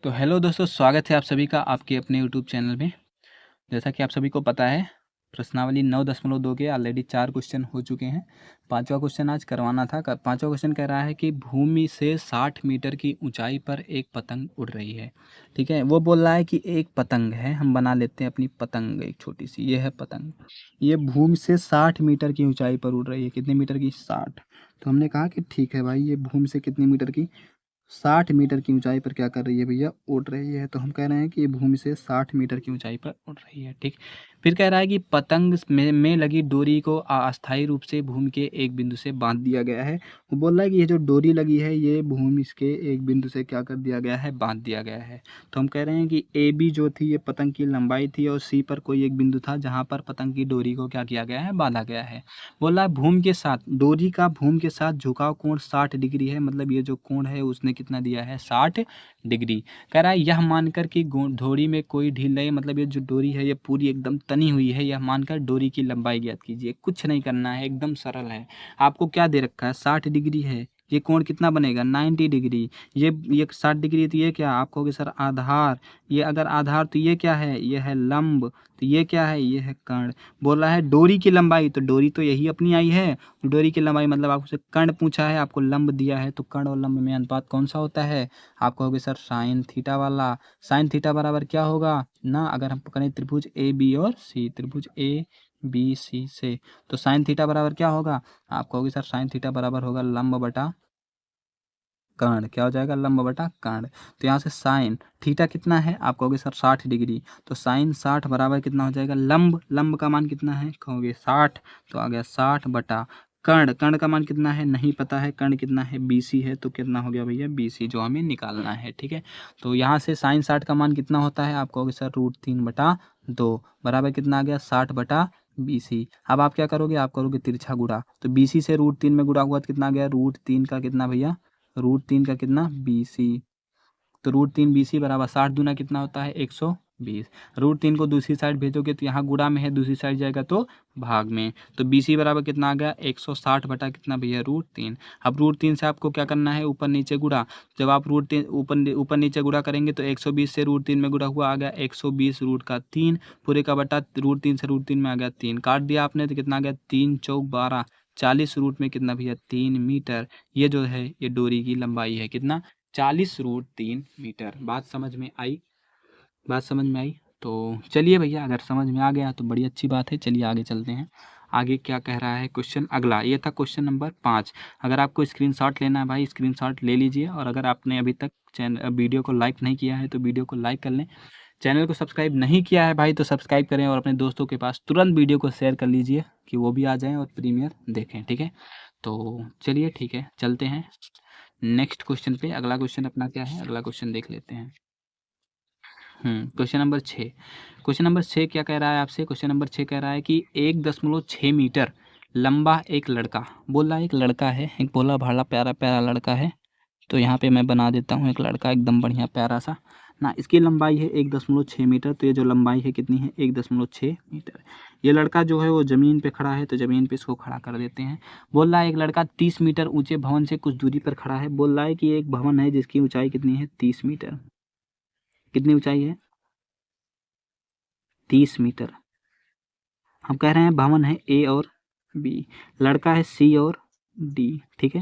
तो हेलो दोस्तों, स्वागत है आप सभी का आपके अपने यूट्यूब चैनल में। जैसा कि आप सभी को पता है, प्रश्नावली 9.2 के ऑलरेडी 4 क्वेश्चन हो चुके हैं। पांचवा क्वेश्चन आज करवाना था। पांचवा क्वेश्चन कह रहा है कि भूमि से 60 मीटर की ऊंचाई पर एक पतंग उड़ रही है। ठीक है, वो बोल रहा है कि एक पतंग है, हम बना लेते हैं अपनी पतंग, एक छोटी सी ये है पतंग। ये भूमि से 60 मीटर की ऊंचाई पर उड़ रही है। कितने मीटर की? 60। तो हमने कहा कि ठीक है भाई, ये भूमि से कितने मीटर की? 60 मीटर की ऊंचाई पर क्या कर रही है भैया? उड़ रही है। तो हम कह रहे हैं कि ये भूमि से 60 मीटर की ऊंचाई पर उड़ रही है। ठीक। फिर कह रहा है कि पतंग में लगी डोरी को अस्थायी रूप से भूमि के एक बिंदु से बांध दिया गया है। वो बोल रहा है कि ये जो डोरी लगी है ये भूमि के एक बिंदु से क्या कर दिया गया है? बांध दिया गया है। तो हम कह रहे हैं कि ए बी जो थी ये पतंग की लंबाई थी और सी पर कोई एक बिंदु था जहाँ पर पतंग की डोरी को क्या किया गया है? बांधा गया है। बोल रहा है भूमि के साथ डोरी का भूमि के साथ झुकाव कोण 60 डिग्री है। मतलब ये जो कोण है उसने कितना दिया है? 60 डिग्री। कह रहा है यह मानकर कि डोरी में कोई ढील नहीं, मतलब ये जो डोरी है ये पूरी एकदम तनी हुई है, यह मानकर डोरी की लंबाई ज्ञात कीजिए। कुछ नहीं करना है, एकदम सरल है। आपको क्या दे रखा है? 60 डिग्री है। ये कोण कितना बनेगा? 90 डिग्री। ये 60 डिग्री, तो ये क्या आप कहोगे सर? आधार। ये अगर आधार तो ये क्या है? ये है लंब। तो ये क्या है? ये है कर्ण। बोल रहा है डोरी की लंबाई, तो डोरी तो यही अपनी आई है। डोरी की लंबाई मतलब आपसे कर्ण पूछा है, आपको लंब दिया है, तो कर्ण और लंब में अनुपात कौन सा होता है? आप कहोगे सर साइन थीटा वाला। साइन थीटा बराबर क्या होगा ना? अगर हम करें त्रिभुज ए बी और सी, त्रिभुज ए बी सी से, तो साइन थीटा बराबर क्या होगा? आप कहोगे सर साइन थीटा बराबर होगा लंब बटा कर्ण। क्या हो जाएगा? लंब बटा कर्ण। तो यहाँ से साइन थीटा कितना है? आप कहोगे सर 60 डिग्री। तो साइन 60 बराबर कितना हो जाएगा? लंब। लंब का मान कितना है? कहोगे 60। तो आ गया 60 बटा कर्ण। कर्ण का मान कितना है? नहीं पता है। कर्ण कितना है? BC है। तो कितना हो गया भैया? BC जो हमें निकालना है। ठीक है, तो यहाँ से साइन 60 का मान कितना होता है? आप कहोगे सर √3/2 बराबर कितना आ गया? 60 बटा BC। अब आप क्या करोगे? आप करोगे तिरछा गुणा। तो BC से √3 में गुणा हुआ तो कितना आ गया? √3 का कितना भैया? √3 का कितना? BC। तो √3 BC बराबर 60 दूना कितना होता है? 120। √3 को दूसरी साइड भेजोगे तो यहाँ गुणा में है, दूसरी साइड जाएगा तो भाग में। तो BC बराबर कितना आ गया? 160 बटा कितना भैया? √3। अब √3 से आपको क्या करना है? ऊपर नीचे गुणा। जब आप √3 ऊपर नीचे गुणा करेंगे तो 120 से √3 में गुणा हुआ आ गया 120 √3 पूरे का बटा √3 से √3 में आ गया 3। काट दिया आपने तो कितना आ गया? 3 चौक 12, 40 रूट में कितना भैया? 3 मीटर। ये जो है ये डोरी की लंबाई है। कितना? 40 √3 मीटर। बात समझ में आई? बात समझ में आई? तो चलिए भैया, अगर समझ में आ गया तो बड़ी अच्छी बात है। चलिए आगे चलते हैं। आगे क्या कह रहा है क्वेश्चन अगला? ये था क्वेश्चन नंबर 5। अगर आपको स्क्रीनशॉट लेना है भाई, स्क्रीनशॉट ले लीजिए। और अगर आपने अभी तक वीडियो को लाइक नहीं किया है तो वीडियो को लाइक कर लें। चैनल को सब्सक्राइब नहीं किया है भाई तो सब्सक्राइब करें और अपने दोस्तों के पास तुरंत वीडियो को शेयर कर लीजिए कि वो भी आ जाएं और प्रीमियर देखें। ठीक है, तो चलिए ठीक है, चलते हैं नेक्स्ट क्वेश्चन पे। अगला क्वेश्चन अपना क्या है? अगला क्वेश्चन देख लेते हैं। Question number 6। क्वेश्चन नंबर 6 क्या कह रहा है आपसे? क्वेश्चन नंबर 6 कह रहा है कि 1.6 मीटर लंबा एक लड़का, बोला एक लड़का है, एक भोला भाला प्यारा प्यारा लड़का है। तो यहाँ पे मैं बना देता हूँ एक लड़का एकदम बढ़िया प्यारा सा ना। इसकी लंबाई है 1.6 मीटर। तो ये जो लंबाई है कितनी है? 1.6 मीटर। ये लड़का जो है वो ज़मीन पे खड़ा है, तो ज़मीन पे इसको खड़ा कर देते हैं। बोल रहा है एक लड़का 30 मीटर ऊंचे भवन से कुछ दूरी पर खड़ा है। बोल रहा है कि एक भवन है जिसकी ऊंचाई कितनी है? 30 मीटर। कितनी ऊंचाई है? 30 मीटर। हम कह रहे हैं भवन है A और B, लड़का है C और D। ठीक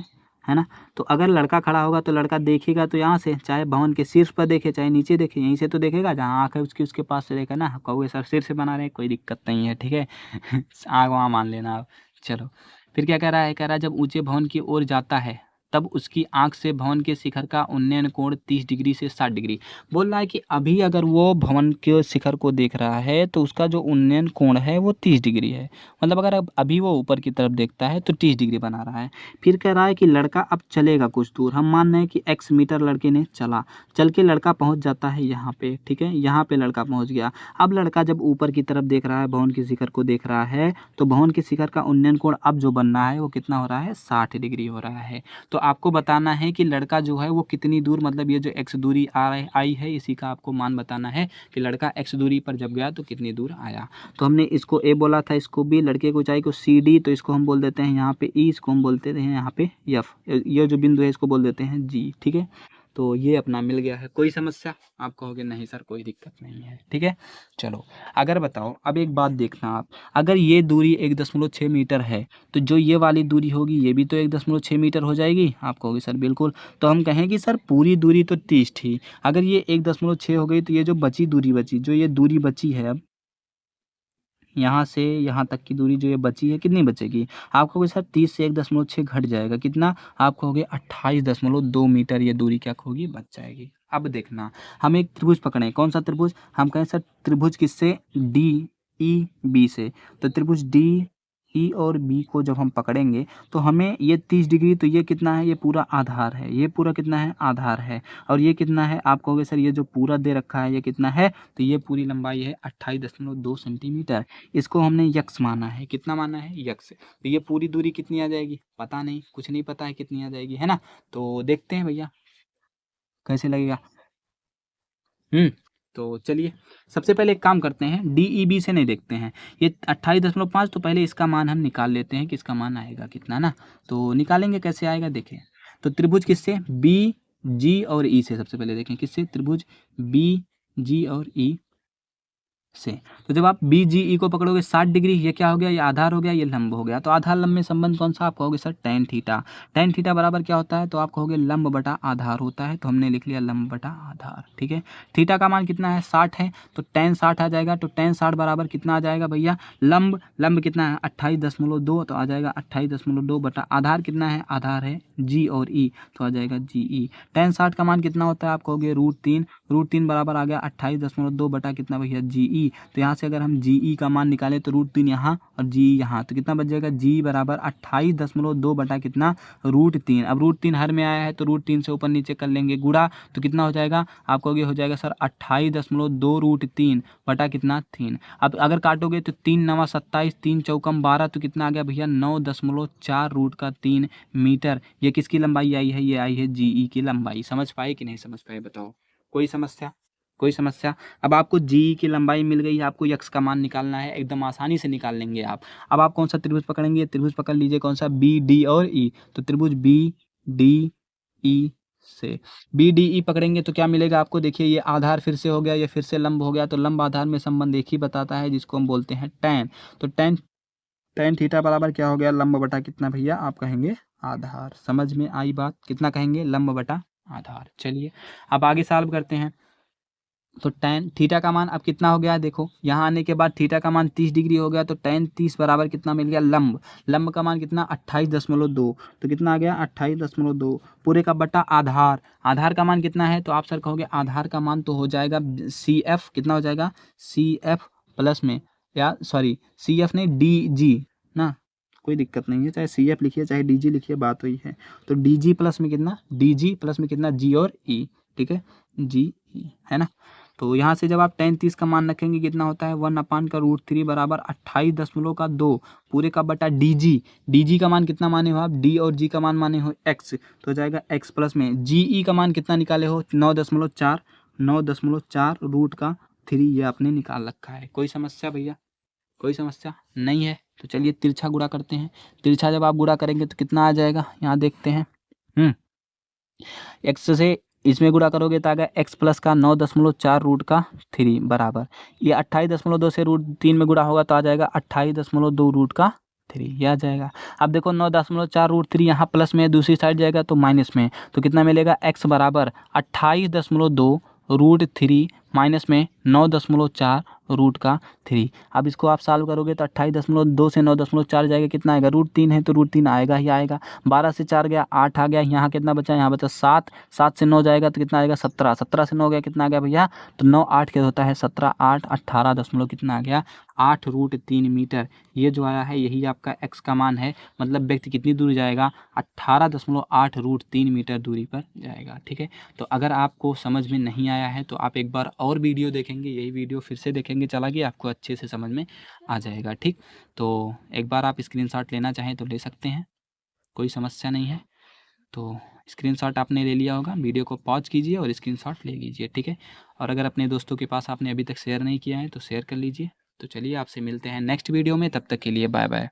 है ना? तो अगर लड़का खड़ा होगा तो लड़का देखेगा तो यहाँ से, चाहे भवन के शीर्ष पर देखे चाहे नीचे देखे, यहीं से तो देखेगा जहाँ आँख है उसकी, उसके पास से देखा ना। कहोगे सर सिर से बना रहे हैं, कोई दिक्कत नहीं है। ठीक है आँख वहाँ मान लेना आप। चलो, फिर क्या कह रहा है? कह रहा है जब ऊंचे भवन की ओर जाता है तब उसकी आंख से भवन के शिखर का उन्नयन कोण 30 डिग्री से 60 डिग्री। बोल रहा है कि अभी अगर वो भवन के शिखर को देख रहा है तो उसका जो उन्नयन कोण है वो 30 डिग्री है। मतलब अगर अब अभी वो ऊपर की तरफ देखता है तो 30 डिग्री बना रहा है। फिर कह रहा है कि लड़का अब चलेगा कुछ दूर। हम मान रहे हैं कि x मीटर लड़के ने चला, चल के लड़का पहुंच जाता है यहाँ पे। ठीक है, यहाँ पे लड़का पहुंच गया। अब लड़का जब ऊपर की तरफ देख रहा है, भवन के शिखर को देख रहा है, तो भवन के शिखर का उन्नयन कोण अब जो बन रहा है वो कितना हो रहा है? 60 डिग्री हो रहा है। तो आपको बताना है कि लड़का जो है वो कितनी दूर, मतलब ये जो x दूरी आई है इसी का आपको मान बताना है कि लड़का x दूरी पर जब गया तो कितनी दूर आया। तो हमने इसको A बोला था, इसको B, लड़के को ऊंचाई को CD, तो इसको हम बोल देते हैं यहाँ पे E, इसको हम बोलते हैं यहाँ पे F, ये जो बिंदु है इसको बोल देते हैं G। ठीक है, तो ये अपना मिल गया है। कोई समस्या? आप कहोगे नहीं सर कोई दिक्कत नहीं है, ठीक है। चलो अगर बताओ, अब एक बात देखना आप, अगर ये दूरी 1.6 मीटर है तो जो ये वाली दूरी होगी ये भी तो 1.6 मीटर हो जाएगी। आप कहोगे सर बिल्कुल। तो हम कहें कि सर पूरी दूरी तो 30 थी, अगर ये 1.6 हो गई तो ये जो बची दूरी बची, जो ये दूरी बची है, अब यहाँ से यहाँ तक की दूरी जो ये बची है कितनी बचेगी? आप कहोगे सर 30 से 1.6 घट जाएगा, कितना? आप कहोगे 28.2 मीटर ये दूरी क्या होगी? बच जाएगी। अब देखना, हम एक त्रिभुज पकड़ें, कौन सा त्रिभुज? हम कहें सर त्रिभुज किससे? डी ई बी से। तो त्रिभुज डी ई और बी को जब हम पकड़ेंगे तो हमें ये 30 डिग्री, तो ये कितना है? ये पूरा आधार है, ये पूरा कितना है? आधार है। और ये कितना है? आप कहोगे सर ये जो पूरा दे रखा है ये कितना है? तो ये पूरी लंबाई है 28.2 सेंटीमीटर। इसको हमने यक्स माना है। कितना माना है? यक्स। तो ये पूरी दूरी कितनी आ जाएगी? पता नहीं, कुछ नहीं पता है कितनी आ जाएगी, है ना। तो देखते हैं भैया कैसे लगेगा। तो चलिए सबसे पहले एक काम करते हैं, DEB से नहीं देखते हैं, ये 28.5, तो पहले इसका मान हम निकाल लेते हैं कि इसका मान आएगा कितना ना। तो निकालेंगे, कैसे आएगा देखें। तो त्रिभुज किससे? BG और E से। सबसे पहले देखें किससे? त्रिभुज BG और E से। तो जब आप BGE को पकड़ोगे 60 डिग्री, ये क्या हो गया? ये आधार हो गया, ये लंब हो गया। तो आधार लंब में संबंध कौन सा? आप कहोगे sir tan theta. tan theta बराबर क्या होता है? तो आप कहोगे लंब बटा आधार होता है। तो हमने लिख लिया लंब बटा आधार, ठीक है। थीटा का मान कितना है? 60 है, तो tan 60 आ जाएगा। तो tan 60 बराबर कितना आ जाएगा भैया? लंब कितना है? 28.2, तो आ जाएगा 28.2 बटा आधार कितना है? आधार है G और E, तो आ जाएगा GE। tan 60 का मान कितना होता है? आप कहोगे √3 बराबर आ गया 28.2 बटा कितना भैया? GE। तो यहाँ से अगर हम GE का मान निकालें तो √3 यहाँ और GE यहाँ, तो कितना बच जाएगा? G बराबर 28.2 बटा कितना? √3। अब √3 हर में आया है तो √3 से ऊपर नीचे कर लेंगे गुणा, तो कितना हो जाएगा? आप कहोगे हो जाएगा सर 28.2 √3 बटा कितना? 3। अब अगर काटोगे तो 3 9 27, 3 चौकम 12, तो कितना आ गया भैया? 9.4 √3 मीटर। ये किसकी लंबाई आई है? ये आई है GE की लंबाई। समझ पाए कि नहीं समझ पाए बताओ? कोई समस्या? कोई समस्या? अब आपको GE की लंबाई मिल गई है, आपको यक्स का मान निकालना है, एकदम आसानी से निकाल लेंगे आप। अब आप कौन सा त्रिभुज पकड़ेंगे? त्रिभुज पकड़ लीजिए, कौन सा? BD और E। तो त्रिभुज BDE से BDE पकड़ेंगे तो क्या मिलेगा आपको? देखिए ये आधार फिर से हो गया, ये फिर से लंब हो गया, तो लंब आधार में संबंध एक ही बताता है जिसको हम बोलते हैं tan। तो tan थीटा बराबर क्या हो गया? लंब बटा कितना भैया? आप कहेंगे आधार। समझ में आई बात? कितना कहेंगे? लंब बटा आधार। चलिए अब आगे सॉल्व करते हैं। तो tan थीटा का मान अब कितना हो गया? देखो यहाँ आने के बाद थीटा का मान 30 डिग्री हो गया, तो tan 30 बराबर कितना मिल गया? लंब का मान कितना? 28.2। तो कितना आ गया? 28.2 पूरे का बटा आधार का मान कितना है? तो आप सर कहोगे आधार का मान तो हो जाएगा CF। कितना हो जाएगा? CF प्लस में, या सॉरी CF नहीं DG ना, कोई दिक्कत नहीं है, चाहे CF लिखिए चाहे DG लिखिए, बात हुई है। तो DG प्लस में कितना? DG प्लस में कितना? G और E, ठीक है, GE, है ना। तो यहाँ से जब आप tan 30 का मान रखेंगे कितना होता है? 1/√3 बराबर 28.2 पूरे का बटा DG का मान कितना माने हो आप? D और G का मान माने हो X, तो हो जाएगा X प्लस में GE का मान कितना निकाले हो? 9.4 √3 ये आपने निकाल रखा है। कोई समस्या भैया? कोई समस्या नहीं है। तो चलिए तिरछा गुणा करते हैं। तिरछा जब आप गुणा करेंगे तो कितना आ जाएगा? यहाँ देखते हैं। एक्स से इसमें गुणा करोगे तो आ गया x प्लस का 9.4 √3 बराबर, ये 28.2 से √3 में गुणा होगा तो आ जाएगा 28.2 √3, ये आ जाएगा। अब देखो 9.4 √3 यहाँ प्लस में, दूसरी साइड जाएगा तो माइनस में, तो कितना मिलेगा? x बराबर 28.2 √3 माइनस में 9.4 √3। अब इसको आप सॉल्व करोगे तो 28.2 से 9.4 जाएगा, कितना आएगा? √3 है तो √3 आएगा ही आएगा। 12 से 4 गया 8 आ गया, यहाँ कितना बचा? यहाँ बचा 7, 7 से 9 जाएगा तो कितना आएगा? 17, 17 से 9 गया कितना आ गया भैया? तो 9 8 क्या होता है? 17 8 18 दशमलव कितना आ गया? 8 √3 मीटर। ये जो आया है यही आपका x का मान है, मतलब व्यक्ति कितनी दूर जाएगा? 18.8 √3 मीटर दूरी पर जाएगा, ठीक है। तो अगर आपको समझ में नहीं आया है तो आप एक बार और वीडियो देखेंगे, यही वीडियो फिर से देखेंगे, चला गया आपको अच्छे से समझ में आ जाएगा, ठीक। तो एक बार आप स्क्रीनशॉट लेना चाहें तो ले सकते हैं, कोई समस्या नहीं है। तो स्क्रीनशॉट आपने ले लिया होगा, वीडियो को पॉज कीजिए और स्क्रीनशॉट ले लीजिए, ठीक है। और अगर अपने दोस्तों के पास आपने अभी तक शेयर नहीं किया है तो शेयर कर लीजिए। तो चलिए आपसे मिलते हैं नेक्स्ट वीडियो में, तब तक के लिए बाय बाय।